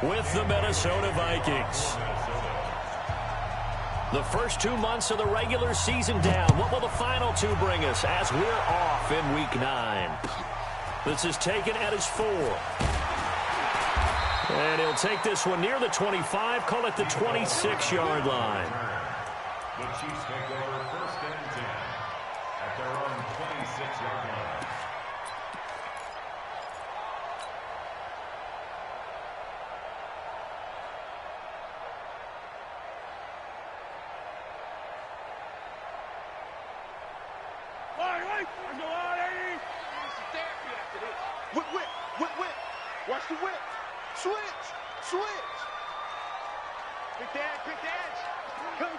with the Minnesota Vikings. The first 2 months of the regular season down. What will the final 2 bring us as we're off in Week 9? This is taken at his 4. And he'll take this one near the 25, call it the 26-yard line. The Chiefs take over 1st and 10 at their own 26-yard line. Watch the whip. Switch. Quick edge.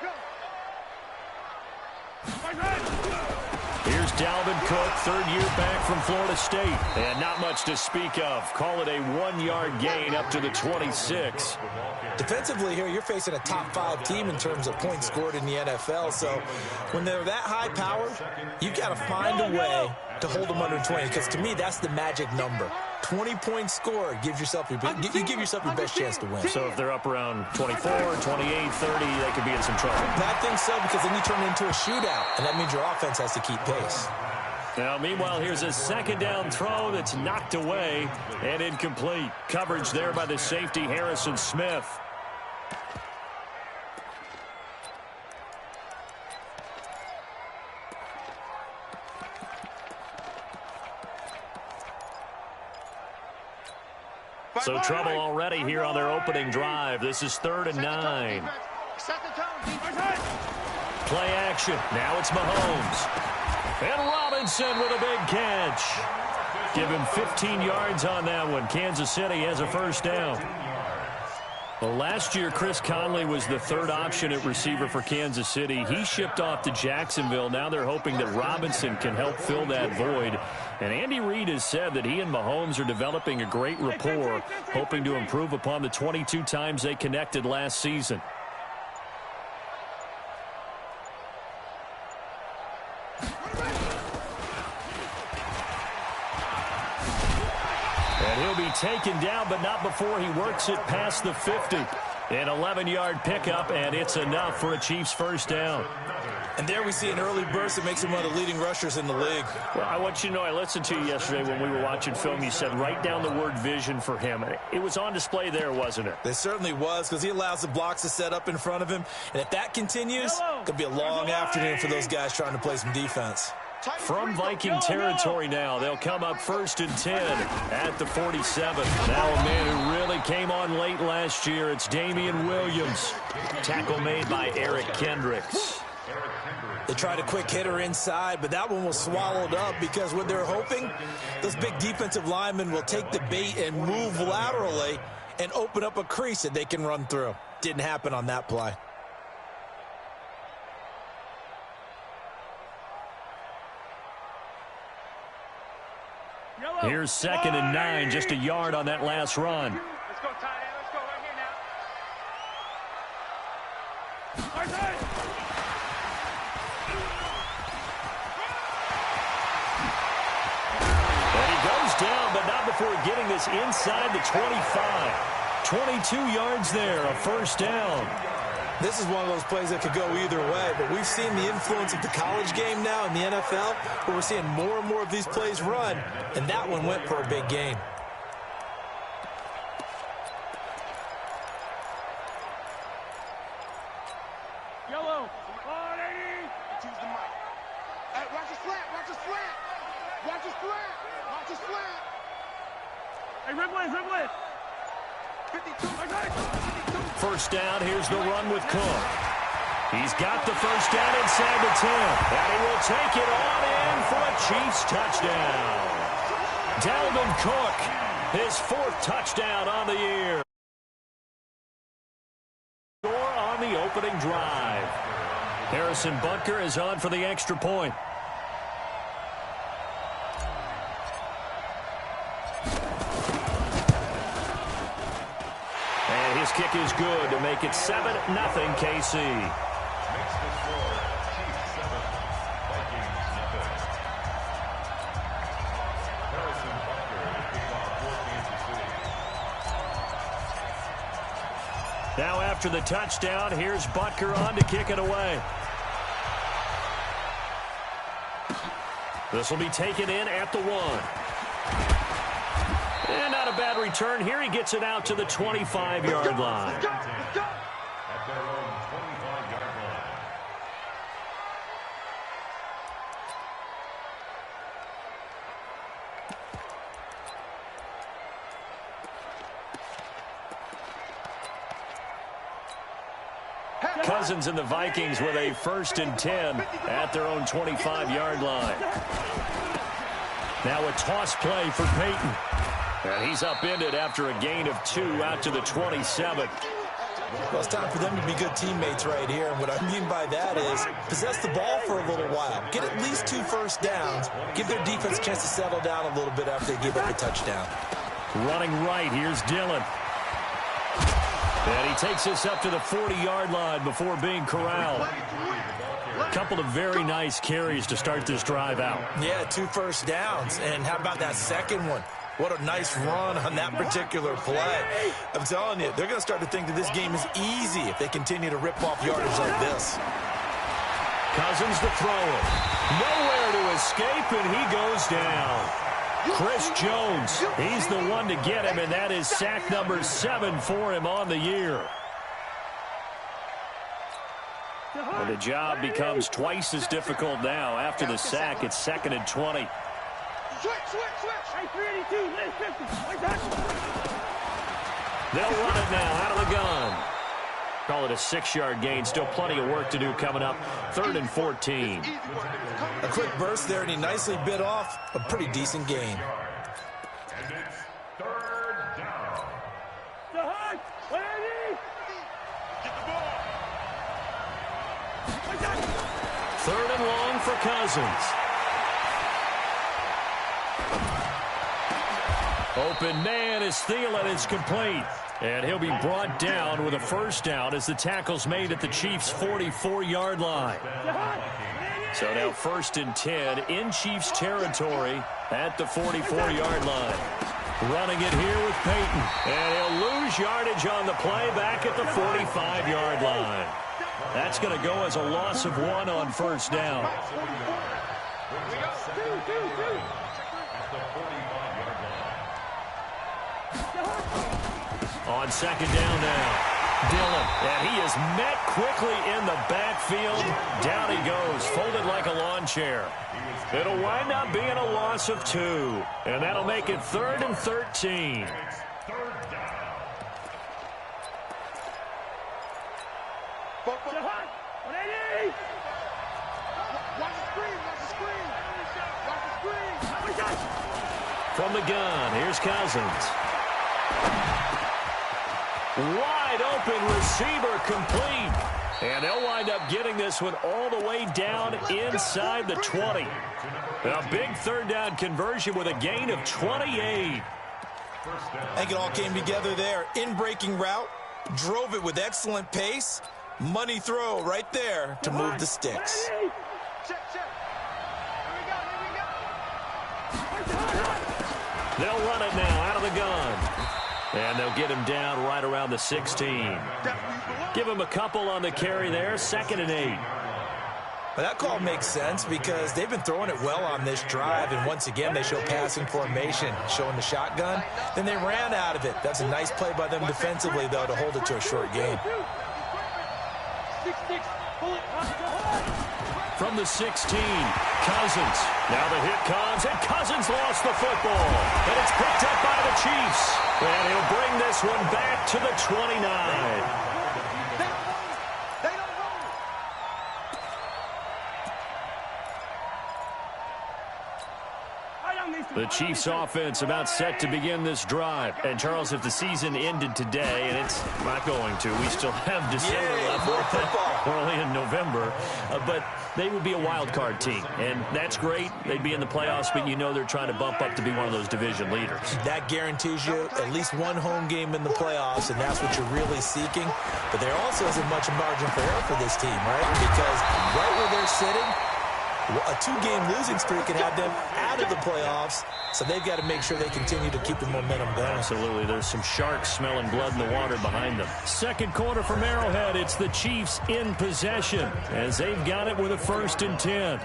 Go. Here's Dalvin Cook, 3rd year back from Florida State. And not much to speak of. Call it a 1-yard gain up to the 26. Defensively here, you're facing a top 5 team in terms of points scored in the NFL. So when they're that high powered, you got to find a way to hold them under 20. Because to me, that's the magic number. 20 points scored gives yourself you give yourself your best chance to win. So if they're up around 24, 28, 30, they could be in some trouble. I think so, because then you turn it into a shootout, and that means your offense has to keep pace. Now, meanwhile, here's a 2nd down throw that's knocked away and incomplete. Coverage there by the safety, Harrison Smith. So trouble already here on their opening drive. This is 3rd and 9. Play action. Now it's Mahomes. And Robinson with a big catch. Give him 15 yards on that one. Kansas City has a 1st down. Well, last year, Chris Conley was the 3rd option at receiver for Kansas City. He shipped off to Jacksonville. Now they're hoping that Robinson can help fill that void. And Andy Reid has said that he and Mahomes are developing a great rapport, hoping to improve upon the 22 times they connected last season. And he'll be taken down, but not before he works it past the 50. An 11-yard pickup, and it's enough for a Chiefs 1st down. And there we see an early burst that makes him one of the leading rushers in the league. Well, I want you to know, I listened to you yesterday when we were watching film. You said write down the word vision for him. It was on display there, wasn't it? It certainly was, because he allows the blocks to set up in front of him. And if that continues, it could be a long afternoon for those guys trying to play some defense. From Viking territory now, they'll come up 1st and 10 at the 47. Now a man who really came on late last year, it's Damian Williams. Tackle made by Eric Kendricks. They tried a quick hitter inside, but that one was swallowed up because what they're hoping, those big defensive linemen will take the bait and move laterally and open up a crease that they can run through. Didn't happen on that play. Here's 2nd and 9, just a yard on that last run. Let's go, tight end. Let's go right here now. And he goes down, but not before getting this inside the 25. 22 yards there, a 1st down. This is one of those plays that could go either way, but we've seen the influence of the college game now in the NFL, where we're seeing more and more of these plays run, and that one went for a big gain. Yellow. Choose the mic. Hey, watch his flat. Watch his flat. Watch his flat. Watch his flat. Hey, Riblet. 52. 52. 1st down, here's the run with Cook. He's got the 1st down inside the 10. And he will take it on in for a Chiefs touchdown. Dalvin Cook, his 4th touchdown on the year. Score on the opening drive. Harrison Butker is on for the extra point. And his kick is good to make it 7-0 KC. Now after the touchdown, here's Butker on to kick it away. This will be taken in at the 1. And not a bad return here. He gets it out to the 25-yard line. At their own 25-yard line. Cousins and the Vikings with a 1st and 10 at their own 25-yard line. Now a toss play for Peyton. And he's upended after a gain of 2 out to the 27. Well, it's time for them to be good teammates right here. And what I mean by that is possess the ball for a little while. Get at least 2 first downs. Give their defense a chance to settle down a little bit after they give up a touchdown. Running right, here's Dillon. And he takes this up to the 40-yard line before being corralled. A couple of very nice carries to start this drive out. Yeah, 2 first downs. And how about that second one? What a nice run on that particular play. I'm telling you, they're going to start to think that this game is easy if they continue to rip off yardage like this. Cousins to throw it. Nowhere to escape, and he goes down. Chris Jones, he's the one to get him, and that is sack number 7 for him on the year. And the job becomes twice as difficult now. After the sack, it's 2nd and 20. Switch. Hey, 382, left 50. They'll run it now out of the gun. Call it a 6-yard gain. Still plenty of work to do coming up. 3rd and 14. A quick burst there, and he nicely bit off a pretty decent gain. And it's 3rd down. Get the ball. 3rd and long for Cousins. Open man is Thielen. It's complete. And he'll be brought down with a 1st down as the tackle's made at the Chiefs' 44-yard line. So now 1st and 10 in Chiefs territory at the 44-yard line. Running it here with Peyton. And he'll lose yardage on the play back at the 45-yard line. That's going to go as a loss of 1 on 1st down. On 2nd down now, Dillon, and he is met quickly in the backfield. Down he goes, folded like a lawn chair. It'll wind up being a loss of 2, and that'll make it 3rd and 13. From the gun, here's Cousins. Wide open receiver complete. And they'll wind up getting this one all the way down inside the 20. A big 3rd down conversion with a gain of 28. I think it all came together there. In-breaking route, drove it with excellent pace. Money throw right there to move the sticks. They'll run it now out of the gun. And they'll get him down right around the 16. Give him a couple on the carry there. 2nd and 8. But that call makes sense because they've been throwing it well on this drive. And once again, they show passing formation, showing the shotgun. Then they ran out of it. That's a nice play by them defensively, though, to hold it to a short gain. From the 16, Cousins. Now the hit comes, and Cousins lost the football. And it's picked up by the Chiefs. And he'll bring this one back to the 29. The Chiefs offense about set to begin this drive. And, Charles, if the season ended today, and it's not going to, we still have December left. We're only in November. But they would be a wild card team. And that's great. They'd be in the playoffs, but you know they're trying to bump up to be one of those division leaders. That guarantees you at least one home game in the playoffs, and that's what you're really seeking. But there also isn't much margin for error for this team, right? Because right where they're sitting, A 2-game losing streak can have them out of the playoffs, so they've got to make sure they continue to keep the momentum going. Absolutely. There's some sharks smelling blood in the water behind them. Second quarter from Arrowhead. It's the Chiefs in possession as they've got it with a 1st and 10.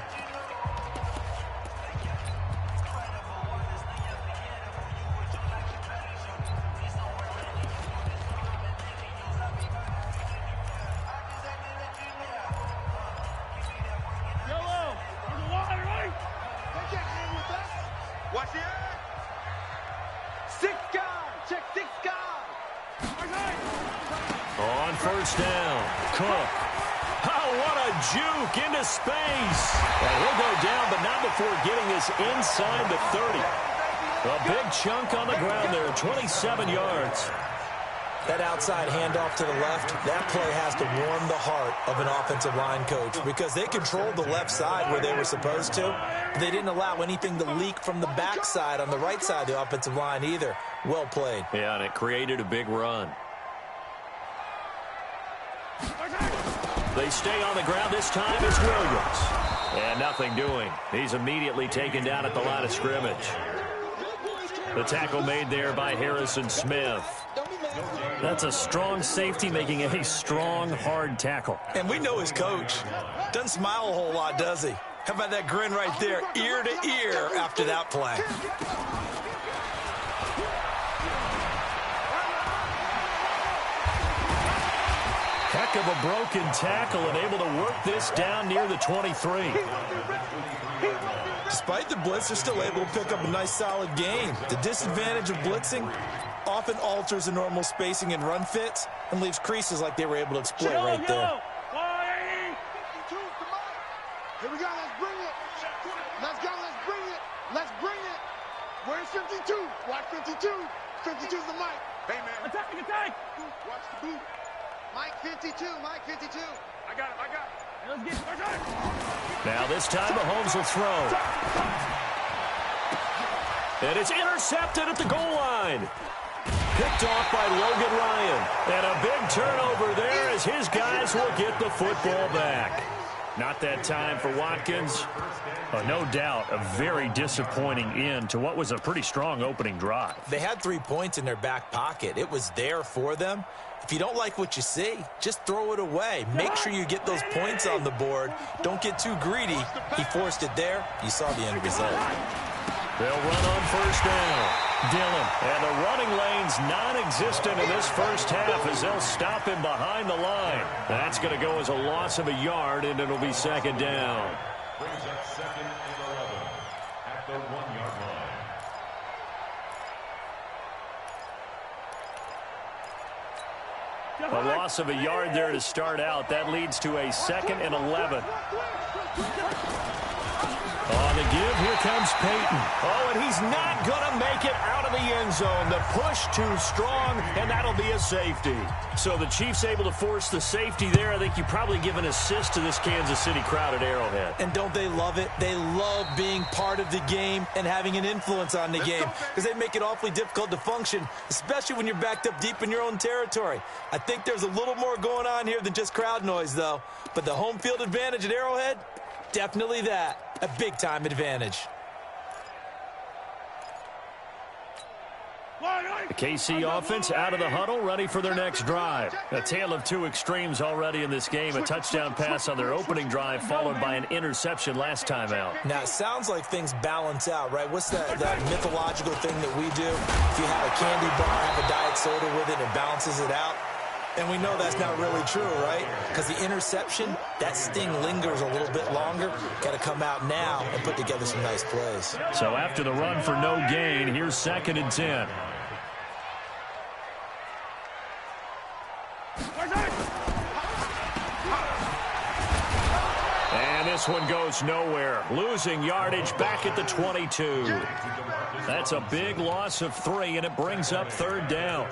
On 1st down, Cook. Oh, what a juke into space. And he'll go down, but not before getting this inside the 30. A big chunk on the ground there, 27 yards. That outside handoff to the left, that play has to warm the heart of an offensive line coach because they controlled the left side where they were supposed to. But they didn't allow anything to leak from the backside on the right side of the offensive line either. Well played. Yeah, and it created a big run. They stay on the ground. This time it's Williams. And nothing doing. He's immediately taken down at the line of scrimmage. The tackle made there by Harrison Smith. That's a strong safety making a strong, hard tackle. And we know his coach. Doesn't smile a whole lot, does he? How about that grin right there, ear to ear after that play? Heck of a broken tackle and able to work this down near the 23. Despite the blitz, they're still able to pick up a nice solid gain. The disadvantage of blitzing often alters the normal spacing and run fits and leaves creases like they were able to exploit right there. Here we go, let's bring it. Let's go, let's bring it. Let's bring it. Where's 52? Watch 52. 52's the mic. Hey, man. Attack, attack. Watch the boot. Mike 52, Mike 52. I got it. Let's get it. Now this time Mahomes will throw. And it's intercepted at the goal line. Picked off by Logan Ryan. And a big turnover there as his guys will get the football back. Not that time for Watkins. No doubt a very disappointing end to what was a pretty strong opening drive. They had 3 points in their back pocket. It was there for them. If you don't like what you see, just throw it away. Make sure you get those points on the board. Don't get too greedy. He forced it there. You saw the end result. They'll run on 1st down. Dillon. And the running lane's non-existent in this first half as they'll stop him behind the line. That's going to go as a loss of a yard, and it'll be 2nd down. Brings up 2nd and 11 at the 1-yard line. A loss of a yard there to start out. That leads to a 2nd and 11. On the give, here comes Peyton. Oh, and he's not going to make it out of the end zone. The push too strong, and that'll be a safety. So the Chiefs able to force the safety there. I think you probably give an assist to this Kansas City crowd at Arrowhead. And don't they love it? They love being part of the game and having an influence on the game because they make it awfully difficult to function, especially when you're backed up deep in your own territory. I think there's a little more going on here than just crowd noise, though. But the home field advantage at Arrowhead, definitely that. A big-time advantage. The KC offense out of the huddle, ready for their next drive. A tale of two extremes already in this game. A touchdown pass on their opening drive, followed by an interception last time out. Now, it sounds like things balance out, right? What's that mythological thing that we do? If you have a candy bar, have a diet soda with it, it balances it out. And we know that's not really true, right? Because the interception, that sting lingers a little bit longer. Got to come out now and put together some nice plays. So after the run for no gain, here's 2nd and 10. And this one goes nowhere. Losing yardage back at the 22. That's a big loss of 3, and it brings up 3rd down.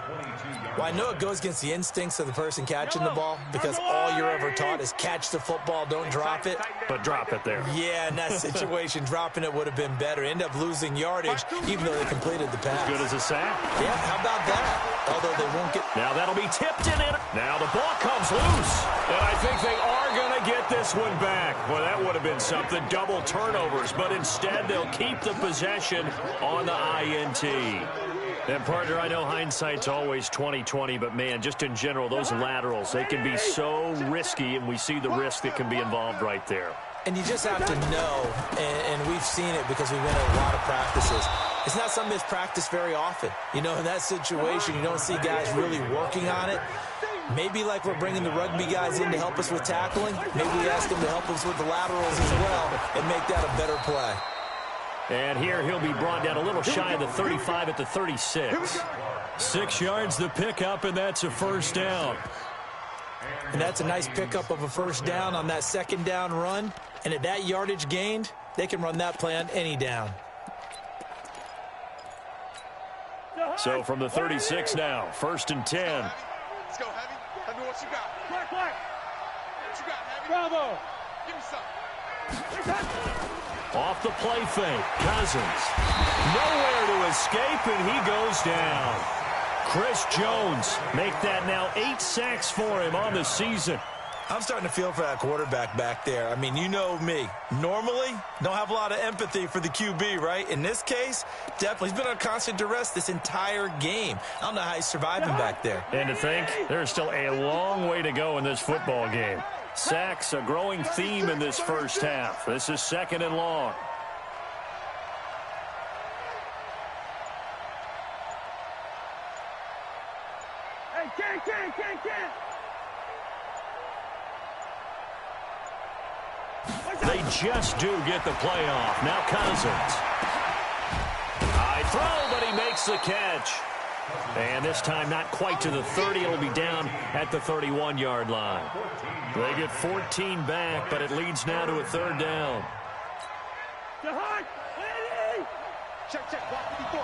Well, I know it goes against the instincts of the person catching the ball because all you're ever taught is catch the football, don't drop it. But drop it there. Yeah, in that situation, dropping it would have been better. End up losing yardage, even though they completed the pass. Good as a sack. Yeah, how about that? Although they won't get... Now that'll be tipped in. Now the ball comes loose. And I think they are going to get this one back. Well, that would have been something. Double turnovers, but instead they'll keep the possession on the INT. And, partner, I know hindsight's always 20/20, but, man, just in general, those laterals, they can be so risky, and we see the risk that can be involved right there. And you just have to know, and we've seen it because we've been at a lot of practices. It's not something that's practiced very often. You know, in that situation, you don't see guys really working on it. Maybe like we're bringing the rugby guys in to help us with tackling. Maybe we ask them to help us with the laterals as well and make that a better play. And here he'll be brought down a little shy of the 35 at the 36. 6 yards the pickup, and that's a first down. And that's a nice pickup of a first down on that second down run. And at that yardage gained, they can run that play on any down. So from the 36 now, 1st and 10. Let's go, Heavy. Tell me what you got. What you got, Heavy? Bravo. Give me some. Off the play fake, Cousins. Nowhere to escape, and he goes down. Chris Jones make that now 8 sacks for him on the season. I'm starting to feel for that quarterback back there. I mean, you know me. Normally, don't have a lot of empathy for the QB, right? In this case, definitely. He's been on constant duress this entire game. I don't know how he's surviving back there. And to think, there's still a long way to go in this football game. Sacks, a growing theme in this first half. This is 2nd and long. Hey, can't. They just do get the play off. Now Cousins. High throw, but he makes the catch. And this time not quite to the 30. It'll be down at the 31-yard line. They get 14 back, but it leads now to a 3rd down. Check. Block 54.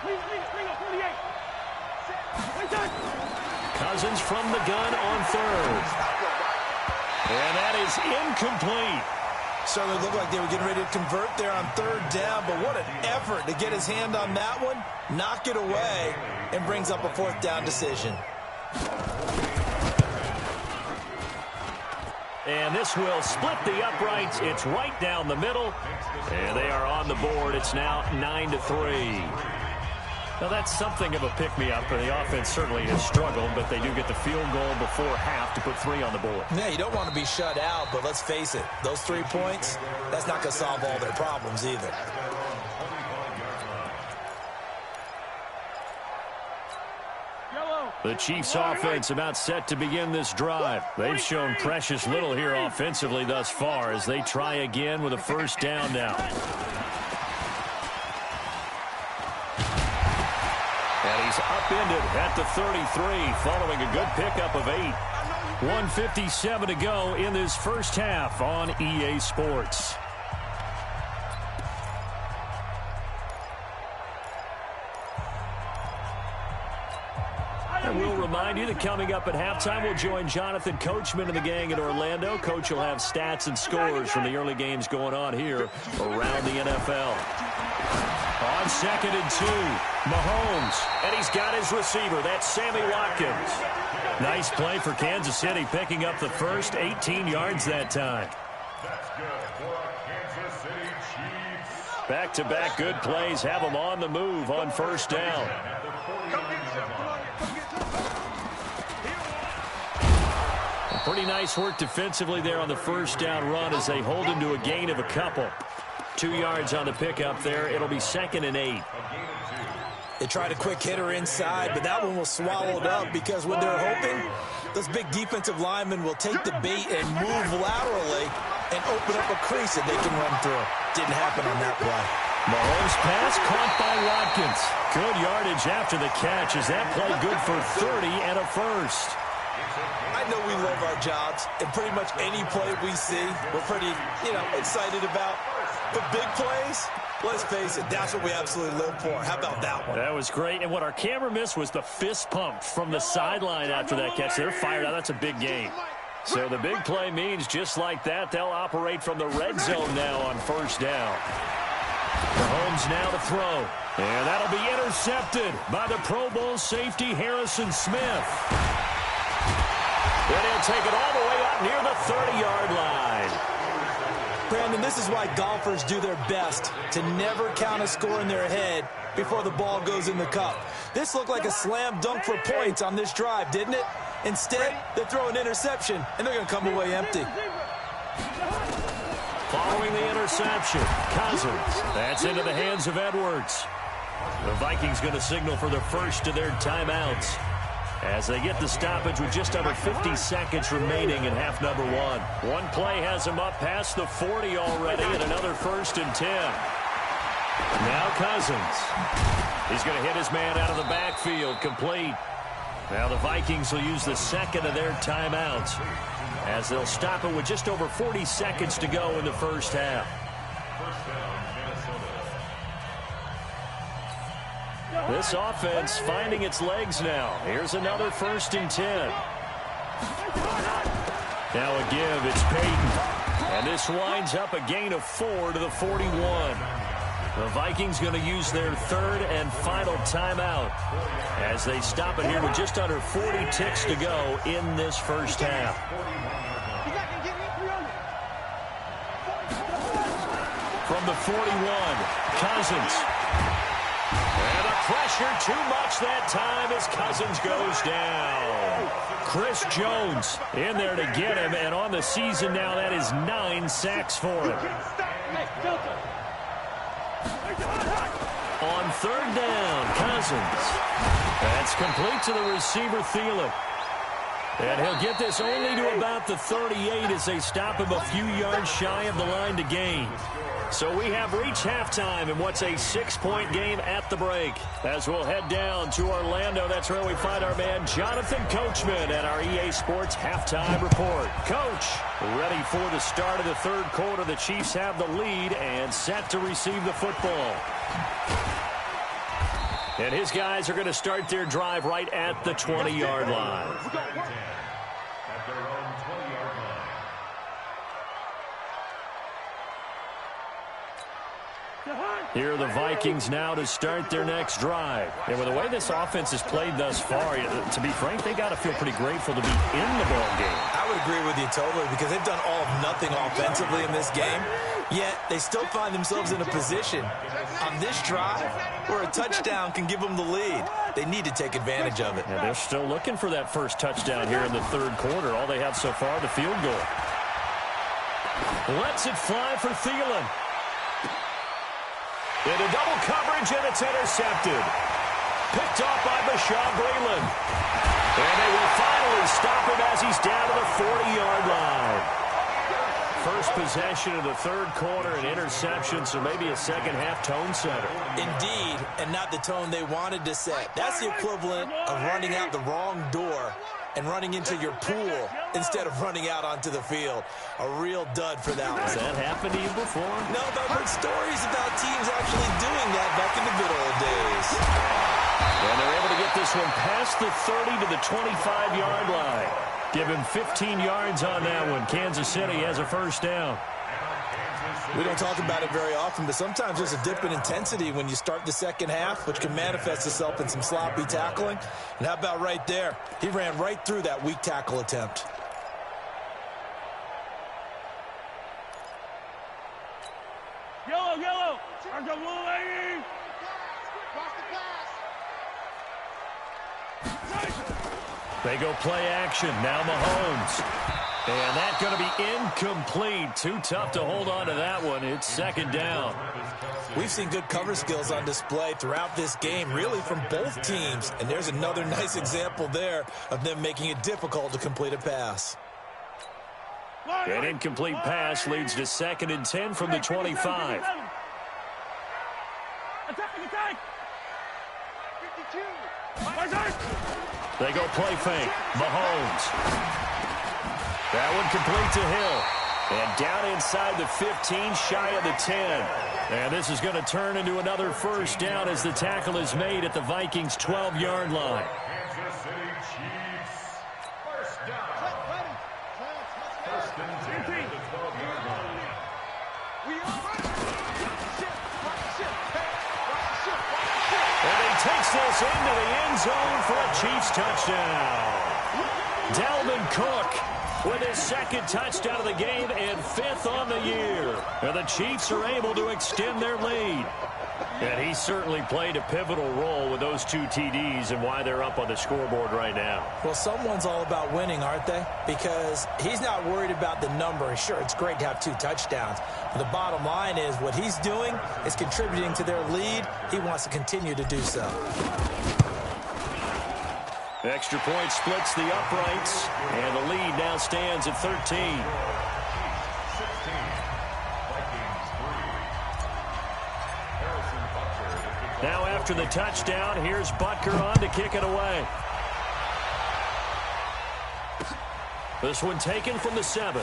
Bring up 48. Cousins from the gun on 3rd. And that is incomplete. Certainly looked like they were getting ready to convert there on 3rd down, but what an effort to get his hand on that one, knock it away, and brings up a 4th down decision. And this will split the uprights. It's right down the middle, and they are on the board. It's now 9-3. Now, that's something of a pick-me-up, and the offense certainly has struggled, but they do get the field goal before half to put 3 on the board. Yeah, you don't want to be shut out, but let's face it, those 3 points, that's not going to solve all their problems either. The Chiefs' offense about set to begin this drive. They've shown precious little here offensively thus far as they try again with a first down now. And he's upended at the 33 following a good pickup of 8. 1:57 to go in this first half on EA Sports. And we'll remind you that coming up at halftime, we'll join Jonathan Coachman and the gang at Orlando. Coach will have stats and scores from the early games going on here around the NFL. On 2nd and 2, Mahomes, and he's got his receiver. That's Sammy Watkins. Nice play for Kansas City, picking up the first 18 yards that time. That's good for Kansas City Chiefs. Back-to-back good plays have them on the move on first down. Pretty nice work defensively there on the first down run as they hold him to a gain of a couple. 2 yards on the pickup there. It'll be 2nd and 8. They tried a quick hitter inside, but that one was swallowed up because when they're hoping, those big defensive linemen will take the bait and move laterally and open up a crease that they can run through. Didn't happen on that play. Mahomes' pass caught by Watkins. Good yardage after the catch. Is that play good for 30 and a first? I know we love our jobs, and pretty much any play we see, we're pretty, excited about. But big plays, let's face it, that's what we absolutely live for. How about that one? That was great. And what our camera missed was the fist pump from the sideline after that catch. They're fired out. That's a big game. So the big play means just like that, they'll operate from the red zone now on first down. Mahomes now to throw. And that'll be intercepted by the Pro Bowl safety Harrison Smith. And he'll take it all the way up near the 30-yard line. Brandon, this is why golfers do their best to never count a score in their head before the ball goes in the cup. This looked like a slam dunk for points on this drive, didn't it? Instead, they throw an interception, and they're going to come away empty. Following the interception, Cousins. That's into the hands of Edwards. The Vikings going to signal for the first of their timeouts as they get the stoppage with just under 50 seconds remaining in half number one. One play has him up past the 40 already, and another 1st and 10. Now Cousins. He's going to hit his man out of the backfield, complete. Now the Vikings will use the second of their timeouts as they'll stop it with just over 40 seconds to go in the first half. This offense finding its legs now. Here's another 1st and 10. Now a give, it's Peyton. And this winds up a gain of 4 to the 41. The Vikings going to use their third and final timeout as they stop it here with just under 40 ticks to go in this first half. From the 41, Cousins. And the pressure too much that time as Cousins goes down. Chris Jones in there to get him, and on the season now that is 9 sacks for him. On 3rd down, Cousins. That's complete to the receiver, Thielen. And he'll get this only to about the 38 as they stop him a few yards shy of the line to gain. So we have reached halftime in what's a 6-point game at the break. As we'll head down to Orlando, that's where we find our man Jonathan Coachman at our EA Sports Halftime Report. Coach, ready for the start of the third quarter. The Chiefs have the lead and set to receive the football. And his guys are going to start their drive right at the 20-yard line. Here are the Vikings now to start their next drive. And with the way this offense has played thus far, to be frank, they got to feel pretty grateful to be in the ball game. I would agree with you totally because they've done all of nothing offensively in this game, yet they still find themselves in a position on this drive where a touchdown can give them the lead. They need to take advantage of it. And they're still looking for that first touchdown here in the third quarter. All they have so far, the field goal. Lets it fly for Thielen. Into double coverage, and it's intercepted. Picked off by Bashaud Breeland. And they will finally stop him as he's down to the 40-yard line. First possession of the third quarter, an interception, so maybe a second-half tone setter. Indeed, and not the tone they wanted to set. That's the equivalent of running out the wrong door and running into your pool instead of running out onto the field. A real dud for that one. Has that happened to you before? No, but I've heard stories about teams actually doing that back in the good old days. And they're able to get this one past the 30 to the 25-yard line. Give him 15 yards on that one. Kansas City has a first down. We don't talk about it very often, but sometimes there's a dip in intensity when you start the second half, which can manifest itself in some sloppy tackling. And how about right there? He ran right through that weak tackle attempt. Yellow, yellow. Arms up, little lady. They go play action. Now Mahomes. And that's going to be incomplete. Too tough to hold on to that one. It's second down. We've seen good cover skills on display throughout this game, really from both teams. And there's another nice example there of them making it difficult to complete a pass. An incomplete pass leads to 2nd and 10 from the 25. Attack! 52. They go play fake. Mahomes. That one complete to Hill. And down inside the 15, shy of the 10. And this is going to turn into another first down as the tackle is made at the Vikings' 12-yard line. Kansas City Chiefs. First down. First and 10 at the 12-yard line. And he takes this into the end zone for a Chiefs touchdown. Dalvin Cook with his second touchdown of the game and 5th on the year. And the Chiefs are able to extend their lead. And he certainly played a pivotal role with those 2 TDs and why they're up on the scoreboard right now. Well, someone's all about winning, aren't they? Because he's not worried about the number. Sure, it's great to have 2 touchdowns. But the bottom line is what he's doing is contributing to their lead. He wants to continue to do so. The extra point splits the uprights, and the lead now stands at 13. Now after the touchdown, here's Butker on to kick it away. This one taken from the 7.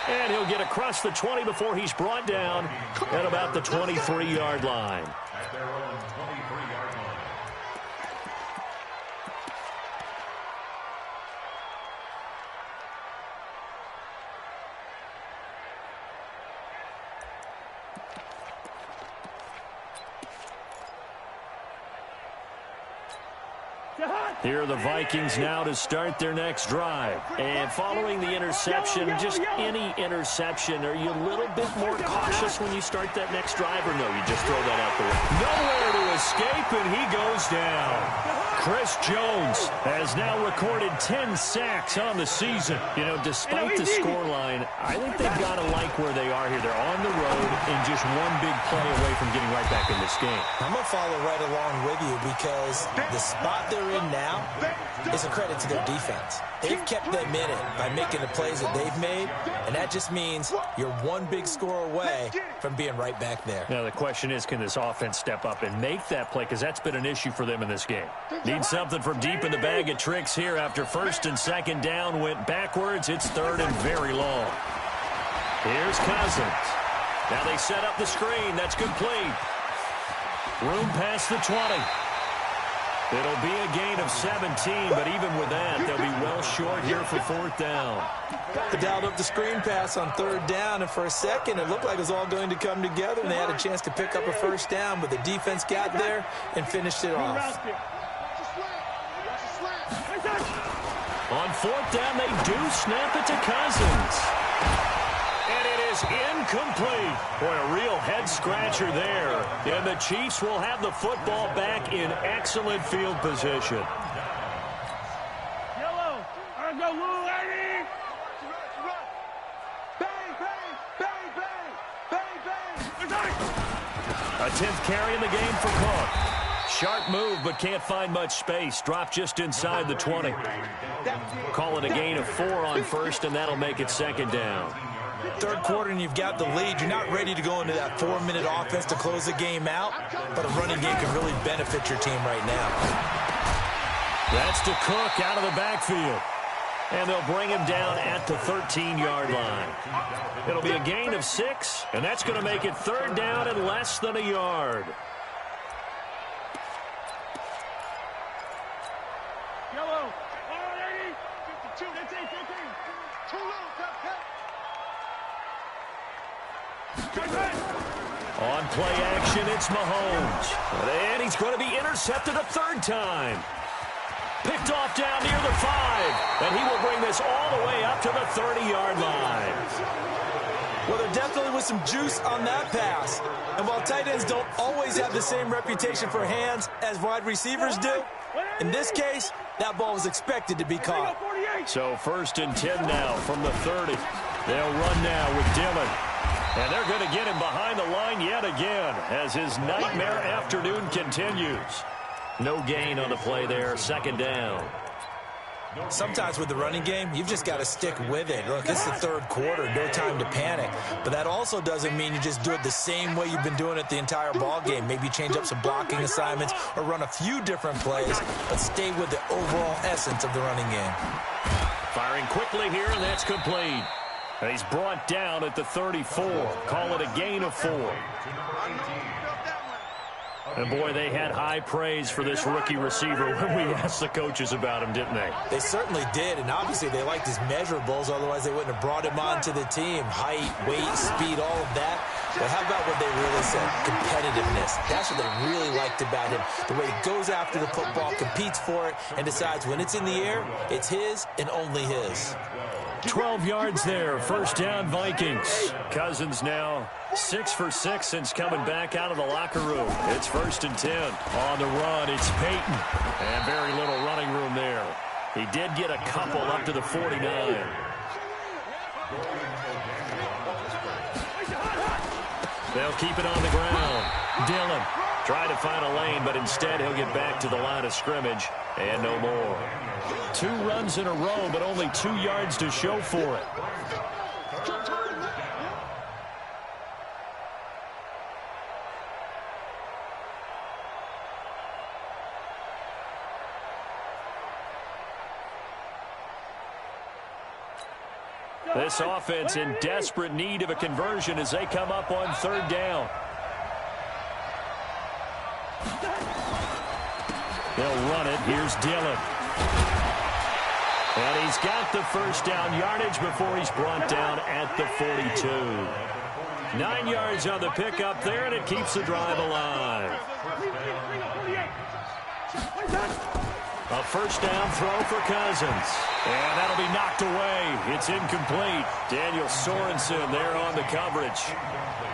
And he'll get across the 20 before he's brought down at about the 23-yard line. At their own 23-yard line. Here are the Vikings now to start their next drive. And following the interception, just any interception, are you a little bit more cautious when you start that next drive, or no, you just throw that out the way? Nowhere to escape, and he goes down. Chris Jones has now recorded 10 sacks on the season. You know, despite the scoreline, I think they've got to like where they are here. They're on the road and just one big play away from getting right back in this game. I'm going to follow right along with you because the spot they're in now is a credit to their defense. They've kept them in it by making the plays that they've made, and that just means you're one big score away from being right back there. Now the question is, can this offense step up and make that play, because that's been an issue for them in this game. Need something from deep in the bag of tricks here after 1st and 2nd down went backwards. It's 3rd and very long. Here's Cousins. Now they set up the screen. That's complete. Room past the 20. It'll be a gain of 17, but even with that, they'll be well short here for 4th down. They dialed up the screen pass on 3rd down, and for a second, it looked like it was all going to come together, and they had a chance to pick up a 1st down, but the defense got there and finished it off. On 4th down, they do snap it to Cousins. And it is incomplete. Boy, a real head-scratcher there. And the Chiefs will have the football back in excellent field position. Yellow. I go, little lady. Bang, bang, bang, bang, bang, bang. A 10th carry in the game for Cook. Sharp move, but can't find much space. Drop just inside the 20. Call it a gain of 4 on 1st, and that'll make it 2nd down. 3rd quarter and you've got the lead. You're not ready to go into that 4-minute offense to close the game out, but a running game can really benefit your team right now. That's to Cook out of the backfield. And they'll bring him down at the 13-yard line. It'll be a gain of 6, and that's going to make it 3rd down and less than a yard. Yellow. 180. 52. That's 8, 15. Too low. On play action, it's Mahomes. And he's going to be intercepted a 3rd time. Picked off down near the 5. And he will bring this all the way up to the 30-yard line. Well, there definitely was some juice on that pass. And while tight ends don't always have the same reputation for hands as wide receivers do, in this case, that ball was expected to be caught. So 1st and 10 now from the 30. They'll run now with Dillon. And they're going to get him behind the line yet again as his nightmare afternoon continues. No gain on the play there, 2nd down. Sometimes with the running game, you've just got to stick with it. Look, it's the 3rd quarter, no time to panic. But that also doesn't mean you just do it the same way you've been doing it the entire ball game. Maybe change up some blocking assignments or run a few different plays, but stay with the overall essence of the running game. Firing quickly here, and that's complete. And he's brought down at the 34. Call it a gain of 4. And, boy, they had high praise for this rookie receiver when we asked the coaches about him, didn't they? They certainly did, and obviously they liked his measurables. Otherwise, they wouldn't have brought him onto the team. Height, weight, speed, all of that. But how about what they really said? Competitiveness. That's what they really liked about him. The way he goes after the football, competes for it, and decides when it's in the air, it's his and only his. 12 yards there. First down, Vikings. Cousins now 6 for 6 since coming back out of the locker room. It's 1st and 10. On the run, it's Peyton. And very little running room there. He did get a couple up to the 49. They'll keep it on the ground. Dillon tried to find a lane, but instead he'll get back to the line of scrimmage and no more. 2 runs in a row, but only 2 yards to show for it. This offense in desperate need of a conversion as they come up on 3rd down. They'll run it. Here's Dillon. And he's got the first down yardage before he's brought down at the 42. 9 yards on the pickup there, and it keeps the drive alive. A first down throw for Cousins. And that'll be knocked away. It's incomplete. Daniel Sorensen there on the coverage.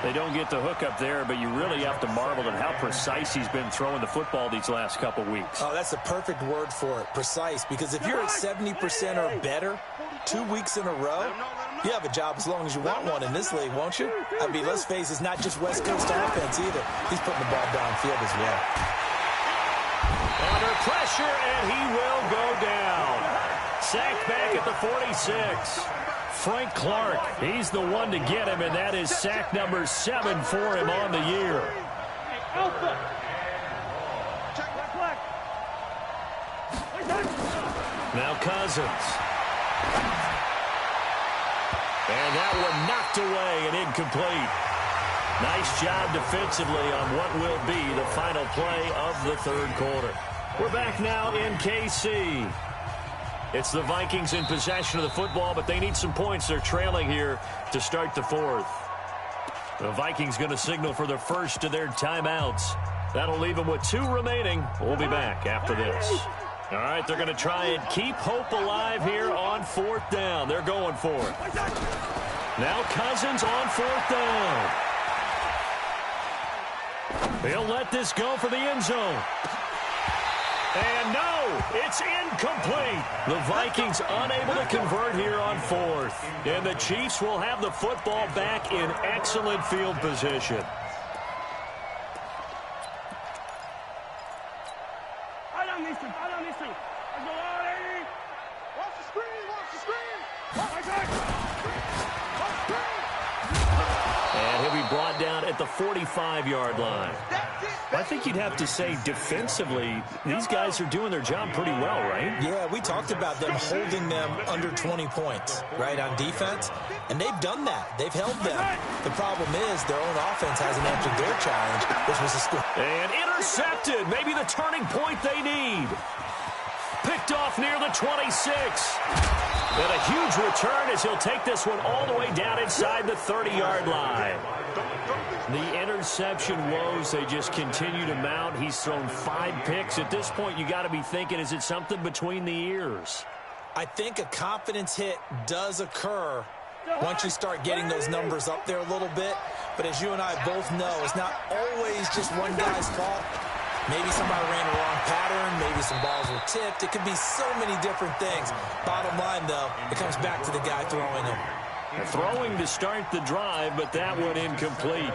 They don't get the hook up there, but you really have to marvel at how precise he's been throwing the football these last couple weeks. Oh, that's the perfect word for it, precise. Because if you're at 70% or better 2 weeks in a row, you have a job as long as you want one in this league, won't you? I mean, let's face it, it's not just West Coast offense either. He's putting the ball downfield as well. Under pressure, and he will go down. Sacked back at the 46. Frank Clark, he's the one to get him, and that is sack number 7 for him on the year. Now Cousins. And that one knocked away and incomplete. Nice job defensively on what will be the final play of the 3rd quarter. We're back now in KC. It's the Vikings in possession of the football, but they need some points. They're trailing here to start the 4th. The Vikings going to signal for the first of their timeouts. That'll leave them with 2 remaining. We'll be back after this. All right, they're going to try and keep hope alive here on 4th down. They're going for it. Now Cousins on 4th down. They'll let this go for the end zone. And no, it's incomplete. The Vikings unable to convert here on 4th. And the Chiefs will have the football back in excellent field position. And he'll be brought down at the 45-yard line. I think you'd have to say defensively, these guys are doing their job pretty well, right? Yeah, we talked about them holding them under 20 points, right, on defense. And they've done that. They've held them. The problem is their own offense hasn't answered their challenge, which was a score. And intercepted. Maybe the turning point they need. Picked off near the 26. And a huge return as he'll take this one all the way down inside the 30-yard line. The interception woes, they just continue to mount. He's thrown 5 picks. At this point, you got to be thinking, is it something between the ears? I think a confidence hit does occur once you start getting those numbers up there a little bit. But as you and I both know, it's not always just one guy's fault. Maybe somebody ran a wrong pattern. Maybe some balls were tipped. It could be so many different things. Bottom line, though, it comes back to the guy throwing them. Throwing to start the drive, but that one incomplete.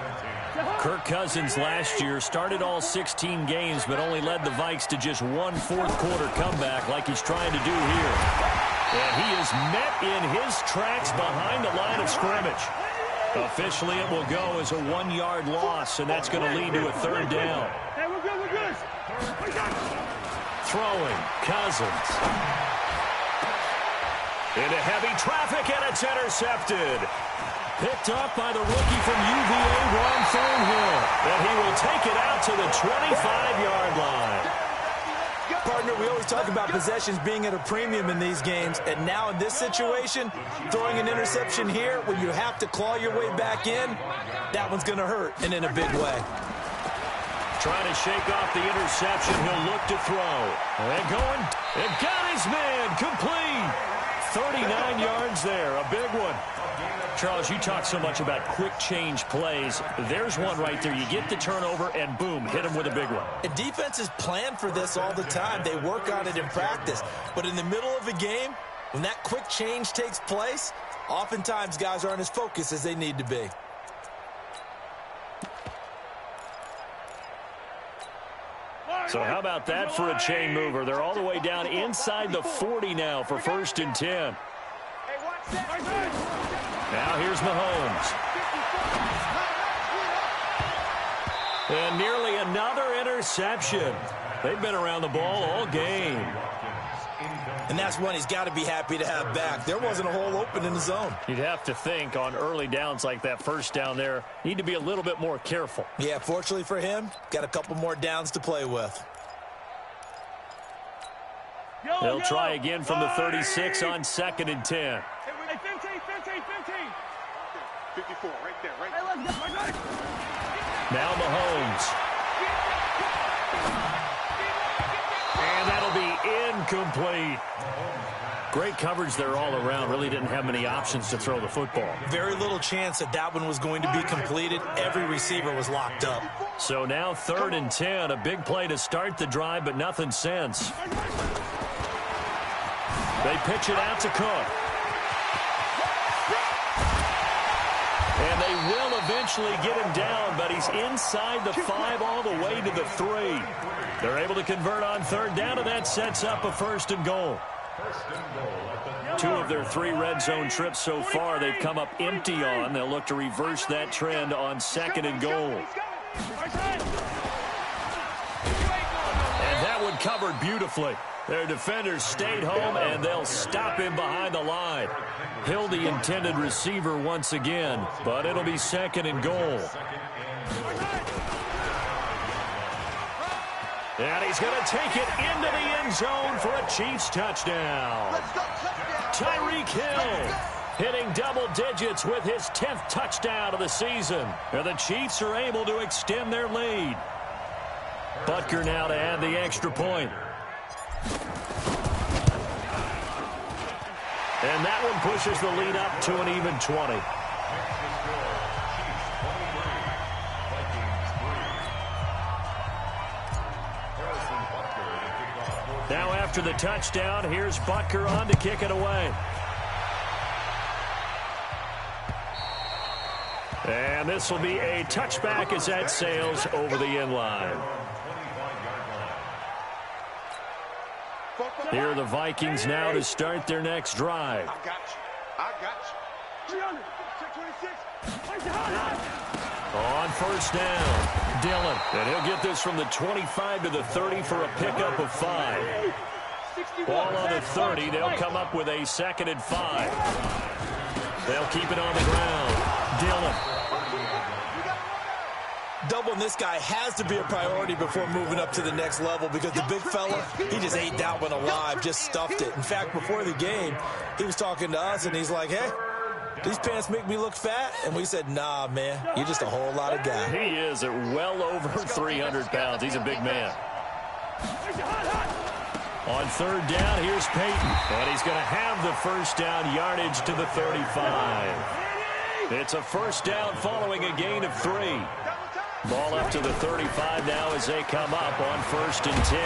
Kirk Cousins last year started all 16 games, but only led the Vikes to just 1 fourth-quarter comeback like he's trying to do here. And he is met in his tracks behind the line of scrimmage. Officially, it will go as a 1-yard loss, and that's going to lead to a 3rd down. Hey, we're good, we're good. Throwing, Cousins. Into heavy traffic, and it's intercepted. Picked up by the rookie from UVA, Ron Thornhill. And he will take it out to the 25-yard line. Partner, Carter, we always talk about possessions being at a premium in these games, and now in this situation, throwing an interception here when you have to claw your way back in, that one's going to hurt, and in a big way. Trying to shake off the interception. He'll look to throw. And going. And got his man. Complete. 39 yards there. A big one. Charles, you talk so much about quick change plays. There's one right there. You get the turnover, and boom, hit him with a big one. And defenses plan for this all the time. They work on it in practice. But in the middle of a game, when that quick change takes place, oftentimes guys aren't as focused as they need to be. So how about that for a chain mover? They're all the way down inside the 40 now for 1st and 10. Now here's Mahomes. And nearly another interception. They've been around the ball all game. And that's one he's got to be happy to have back. There wasn't a hole open in the zone. You'd have to think on early downs like that first down there, need to be a little bit more careful. Yeah, fortunately for him, got a couple more downs to play with. They'll try again from the 36 on 2nd and 10. 54, right there, right there. Now Mahomes. And that'll be incomplete. Great coverage there all around. Really didn't have many options to throw the football. Very little chance that that one was going to be completed. Every receiver was locked up. So now 3rd and 10. A big play to start the drive, but nothing since. They pitch it out to Cook. And they will eventually get him down, but he's inside the 5 all the way to the 3. They're able to convert on 3rd down, and that sets up a 1st and goal. 2 of their 3 red zone trips so far they've come up empty on. They'll look to reverse that trend on 2nd and goal. And that one covered beautifully. Their defenders stayed home, and they'll stop him behind the line. Hill, the intended receiver once again, but it'll be 2nd and goal. And he's going to take it into the end zone for a Chiefs touchdown. Tyreek Hill hitting double digits with his 10th touchdown of the season. And the Chiefs are able to extend their lead. Butker now to add the extra point. And that one pushes the lead up to an even 20. Now after the touchdown, here's Butker on to kick it away. And this will be a touchback as that sails over the end line. Here are the Vikings now to start their next drive. I got you. On 1st down, Dillon. And he'll get this from the 25 to the 30 for a pickup of 5. Ball on the 30. They'll come up with a 2nd and 5. They'll keep it on the ground. Dillon. Doubling this guy has to be a priority before moving up to the next level because the big fella, he just ate that one alive, just stuffed it. In fact, before the game, he was talking to us, and he's like, hey, these pants make me look fat? And we said, nah, man, you're just a whole lot of guy. He is at well over 300 pounds. He's a big man. On 3rd down, here's Peyton. And he's going to have the 1st down yardage to the 35. It's a 1st down following a gain of 3. Ball up to the 35 now as they come up on 1st and 10.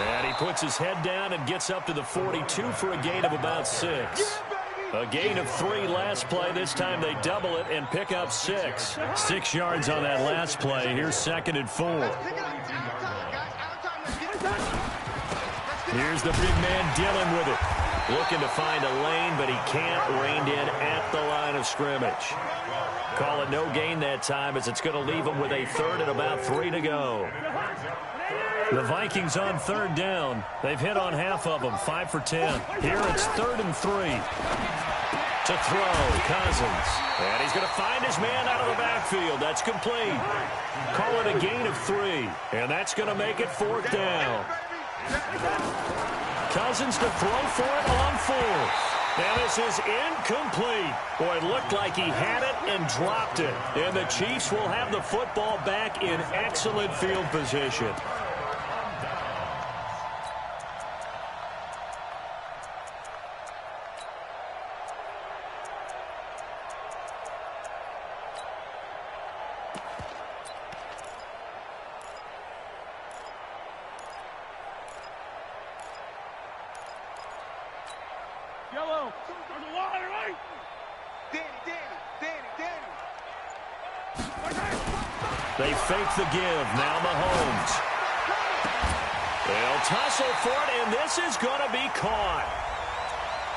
And he puts his head down and gets up to the 42 for a gain of about 6. A gain of 3 last play. This time they double it and pick up 6. 6 yards on that last play. Here's 2nd and 4. Here's the big man Dillon with it. Looking to find a lane, but he can't. Reined in at the line of scrimmage. Call it no gain that time as it's going to leave him with a 3rd and about 3 to go. The Vikings on 3rd down. They've hit on half of them, 5 for 10. Here it's 3rd and 3. To throw, Cousins. And he's going to find his man out of the backfield. That's complete. Call it a gain of 3. And that's going to make it 4th down. Cousins to throw for it on 4th. And this is incomplete. Boy, it looked like he had it and dropped it. And the Chiefs will have the football back in excellent field position. Yellow. There's a wire, right? Danny. They fake the give. Now Mahomes. They'll tussle for it, and this is going to be caught.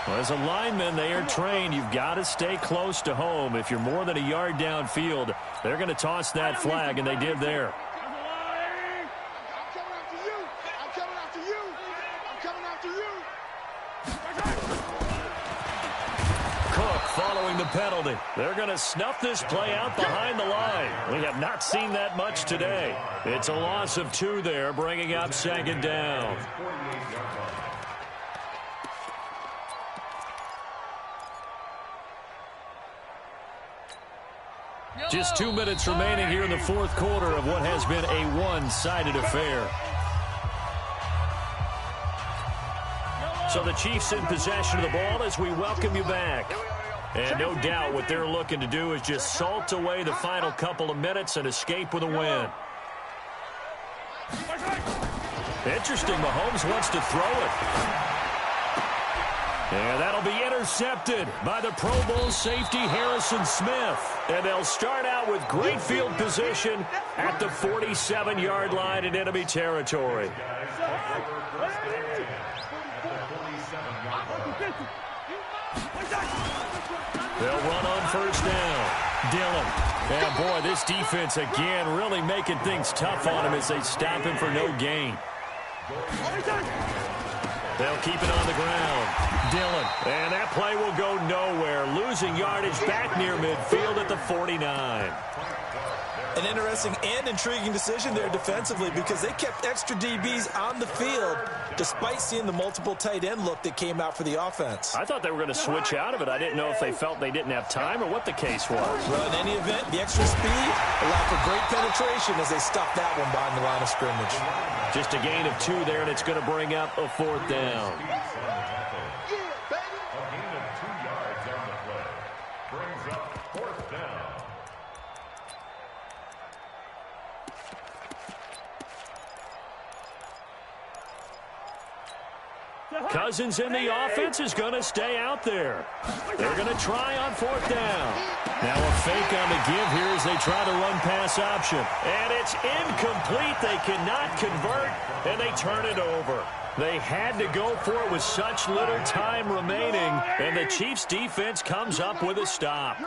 Well, as a lineman, they are trained. You've got to stay close to home. If you're more than a yard downfield, they're going to toss that flag, and they did there. Following the penalty. They're going to snuff this play out behind the line. We have not seen that much today. It's a loss of 2 there, bringing up 2nd down. Just 2 minutes remaining here in the 4th quarter of what has been a one-sided affair. So the Chiefs in possession of the ball as we welcome you back. And no doubt what they're looking to do is just salt away the final couple of minutes and escape with a win. Interesting, Mahomes wants to throw it. And that'll be intercepted by the Pro Bowl safety Harrison Smith. And they'll start out with great field position at the 47-yard line in enemy territory. They'll run on 1st down. Dylan. And boy, this defense again really making things tough on him as they stop him for no gain. They'll keep it on the ground. Dylan. And that play will go nowhere. Losing yardage back near midfield at the 49. An interesting and intriguing decision there defensively because they kept extra DBs on the field despite seeing the multiple tight end look that came out for the offense. I thought they were going to switch out of it. I didn't know if they felt they didn't have time or what the case was. Well, in any event, the extra speed allowed for great penetration as they stopped that one behind the line of scrimmage. Just a gain of 2 there, and it's going to bring up a 4th down. Cousins in the offense is going to stay out there. They're going to try on 4th down. Now a fake on the give here as they try to run pass option. And it's incomplete. They cannot convert, and they turn it over. They had to go for it with such little time remaining, and the Chiefs' defense comes up with a stop.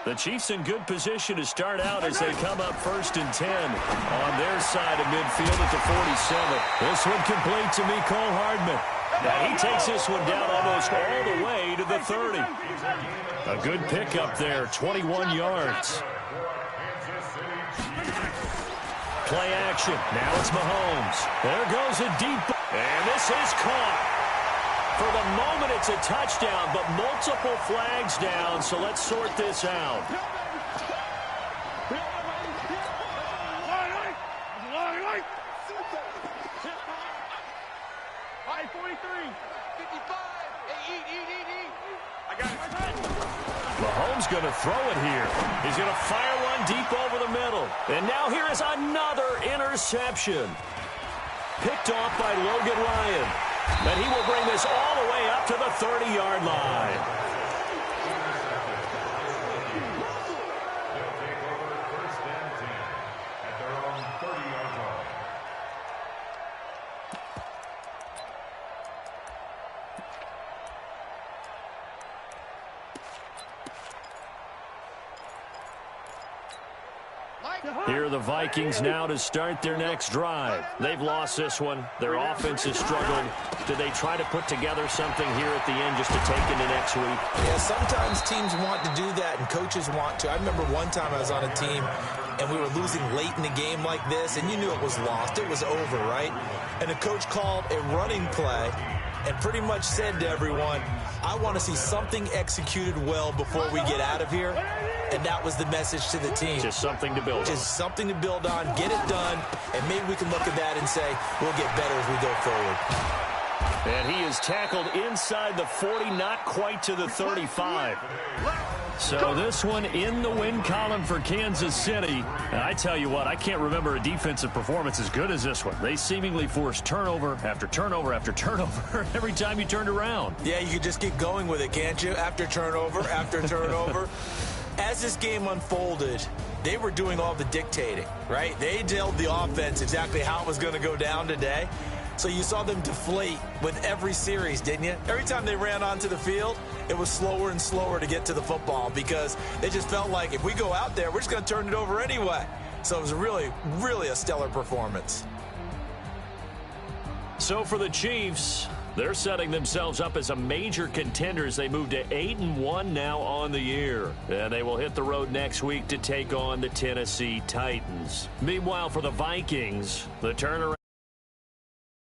The Chiefs in good position to start out as they come up 1st and 10 on their side of midfield at the 47. This one complete to Mecole Hardman. Now he takes this one down almost all the way to the 30. A good pickup there, 21 yards. Play action. Now it's Mahomes. There goes a deep. And this is caught. For the moment, it's a touchdown, but multiple flags down, so let's sort this out. Mahomes going to throw it here. He's going to fire one deep over the middle. And now here is another interception. Picked off by Logan Ryan. And he will bring this all the way up to the 30-yard line. Here are the Vikings now to start their next drive. They've lost this one. Their offense has struggled. Do they try to put together something here at the end just to take into next week? Yeah, sometimes teams want to do that and coaches want to. I remember one time I was on a team and we were losing late in the game like this, and you knew it was lost. It was over, right? And the coach called a running play and pretty much said to everyone, I want to see something executed well before we get out of here. And that was the message to the team. Just something to build on. Just something to build on, get it done, and maybe we can look at that and say, we'll get better as we go forward. And he is tackled inside the 40, not quite to the 35. So this one in the win column for Kansas City. And I tell you what, I can't remember a defensive performance as good as this one. They seemingly forced turnover after turnover after turnover every time you turned around. Yeah, you could just keep going with it, can't you? After turnover, after turnover. As this game unfolded, they were doing all the dictating, right? They told the offense exactly how it was going to go down today. So you saw them deflate with every series, didn't you? Every time they ran onto the field, it was slower and slower to get to the football because it just felt like if we go out there, we're just going to turn it over anyway. So it was really, really a stellar performance. So for the Chiefs, they're setting themselves up as a major contender as they move to 8-1 now on the year. And they will hit the road next week to take on the Tennessee Titans. Meanwhile, for the Vikings, the turnaround